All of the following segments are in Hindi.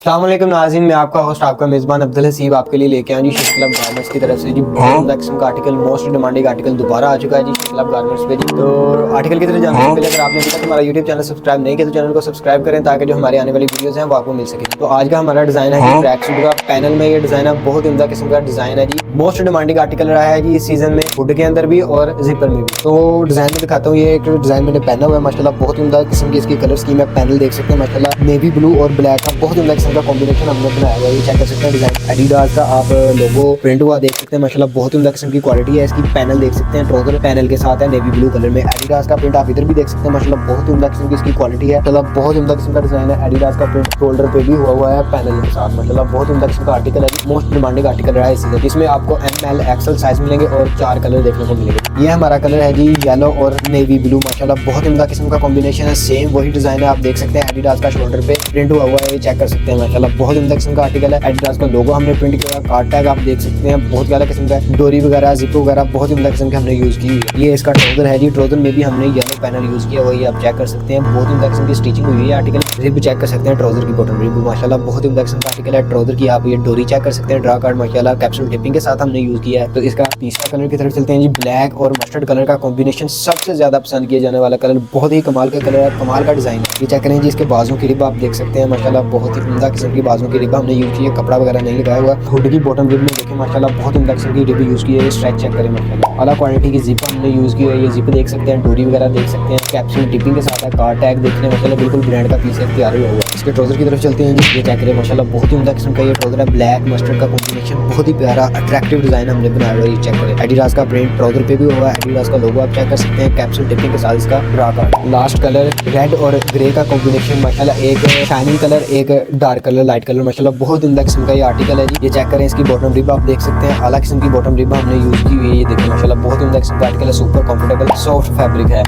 अस्सलाम वालेकुम नाज़रीन, मैं आपका होस्ट आपका मेज़बान अब्दुल हसीब आपके लिए लेके आया जी क्लब गारमेंट्स की तरफ से जी बहुत किस्म का आर्टिकल, मोस्ट डिमांडिंग आर्टिकल दोबारा आ चुका है जी क्लब गारमेंट्स पे जी। तो आर्टिकल की तरफ जाने से पहले अगर आपने अभी तक हमारा यूट्यूब चैनल सब्सक्राइब नहीं किया तो चैनल को सब्सक्राइब करें ताकि जो हमारी आने वाली वीडियोस हैं वो आपको मिल सके। तो आज का हमारा डिज़ाइन है जी ट्रैक सूट का। पैनल में ये डिज़ाइन है, बहुत उम्दा किस्म का डिज़ाइन है जी, मोस्ट डिमांडिंग आर्टिकल रहा है जी इस सीजन में, हुड के अंदर भी और जिपर में भी। तो डिज़ाइन में दिखाता हूँ, ये एक डिज़ाइन मैंने पहना हुआ है माशाल्लाह, बहुत उम्दा किस्म की इसकी कलर स्कीम है। पैनल देख सकते हैं माशाल्लाह, नेवी ब्लू और ब्लैक का बहुत उम्दा किस्म का कॉम्बिनेशन हमने बनाया हुआ है। ये चेक कर सकते हैं डिज़ाइन एडिडास का आप लोगो प्रिंट हुआ देख सकते हैं माशाल्लाह, बहुत उम्दा किस्म की क्वालिटी है इसकी। पैनल देख सकते हैं, ट्राउजर पैनल के साथ है नेवी ब्लू कलर में। एडिडास का प्रिंट आप इधर भी देख सकते हैं माशाल्लाह, बहुत उम्दा किस्म की इसकी क्वालिटी है। मतलब बहुत उम्दा किस्म का डिज़ाइन है। एडिडास का प्रिंट शोल्डर पे भी हुआ है पैनल के साथ माशाल्लाह, बहुत उम्दा किस्म का आर्टिकल है, मोस्ट डिमांडिंग आर्टिकल रहा है इसी। इसमें आपको ML XL साइज मिलेंगे और 4 कलर देखने को मिलेंगे। ये हमारा कलर है जी येलो और नेवी ब्लू माशाल्लाह, बहुत उम्दा किस्म का कॉम्बिनेशन है। सेम वही डिज़ाइन है, आप देख सकते हैं एडिडास का शोल्डर पे प्रिंट हुआ है, ये चेक कर सकते हैं माशाल्लाह, बहुत उम्दा किस्म का आर्टिकल है। एडिडास का लोगो हमने प्रिंट किया, कार्ड टैग आप देख सकते हैं, बहुत ज़्यादा किस्म का डोरी वगैरह जिप वगैरह बहुत उम्दा किस्म के हमने यूज़ की हुई है। ये इसका ट्राउजर है जी, ट्राउजर में भी हमने येलो पैनल यूज़ किया हुआ है, आप चेक कर सकते हैं, बहुत उम्दा किस्म की स्टिचिंग हुई है। आर्टिकल रिब चेक कर सकते हैं, ट्राउजर की बॉटम रिब माशाल्लाह बहुत उम्दा किस्म का आर्टिकल है। ट्राउजर की आप ये डोरी चेक कर सकते हैं, ड्रा कार्ड माशाल्लाह कैप्सूल टिपिंग के साथ हमने यूज़ किया है। तो इसका तीसरा कलर की तरफ चलते हैं जी, ब्लैक और मस्टर्ड कलर का कॉम्बिनेशन सबसे ज़्यादा पसंद किया जाने वाला कलर, बहुत ही कमाल का कलर है, कमाल का डिज़ाइन है। ये चेक करें जी, इसके बाजू की रिब आप देख सकते हैं माशाल्लाह, बहुत ही उम्दा किस्म की बाजू की रिब हमने यूज़ की है, कपड़ा वगैरह नहीं लगाया हुआ। हुड की बॉटम रिब में देखें माशाल्लाह, बहुत उम्दा किस्म की रिब यूज़ की है। स्ट्रेच चेक करें माशाल्लाह, आला क्वालिटी की जिप हमने यूज़ की है, ये जिप देख सकते हैं, डोरी वगैरह देख सकते हैं, कैप्सूल टिपिंग के साथ है, कार्ड टैग देखने माशाल्लाह बिल्कुल ब्रांड का पीस है, तैयार हुआ है। इसके ट्राउजर की तरफ चलते हैं जी, ये चेक करें माशाल्लाह, बहुत ही उम्दा किस्म का ये ट्राउजर है, ब्लैक मस्टर्ड का कॉम्बिनेशन, बहुत ही प्यारा अट्रैक्टिव डिज़ाइन हमने बनाया हुआ है। ये चेक करें एडिडास का प्रिंट ट्राउजर पे भी हुआ है, एडिडास का लोगो आप चेक कर सकते हैं, कैप्सूल टिपिंग के साथ इसका draw card. Last colour red और ग्रे का कॉम्बिनेशन माशाल्लाह, एक शाइनिंग कलर एक डार्क कलर लाइट कलर माशाल्लाह, बहुत उम्दा किस्म का ये आर्टिकल है जी। ये चेक करें, इसकी बॉटम रिब आप देख सकते हैं, आला किस्म की बॉटम रिब हमने यूज़ की हुई है, ये देखिए माशाल्लाह, बहुत उम्दा किस्म का आर्टिकल है, सुपर कंफर्टेबल सॉफ्ट फैब्रिक है,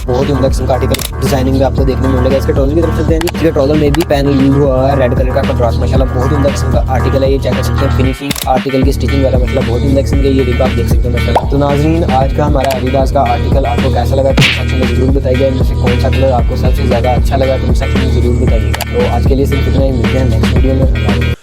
बहुत उम्दा किस्म का आर्टिकल डिजाइनिंग में आपको देखने को मिलेगा। इसके ट्राउजर की तरफ चलते हैं जी, इसके ट्राउजर में भी पैनल यूज हुआ है, रेड कलर का कंट्रास्ट माशाल्लाह, बहुत उम्दा किस्म का आर्टिकल है। ये चेक कर सकते हैं, फिनिशिंग आर्टिकल की स्टिचिंग वाला माशाल्लाह, बहुत उम्दा किस्म का ये रिब आप देख सकते हैं माशाल्लाह। तो नाज़रीन, आज का हमारा एडिडास का आर्टिकल आपको कैसा लगा कमेंट सेक्शन में जरूर बताइएगा, इनमें से कौन सा कलर आपको सबसे ज़्यादा अच्छा लगा कमेंट सेक्शन में जरूर बताइएगा। तो आज के लिए सिर्फ इतना ही, मिलते हैं नेक्स्ट वीडियो में।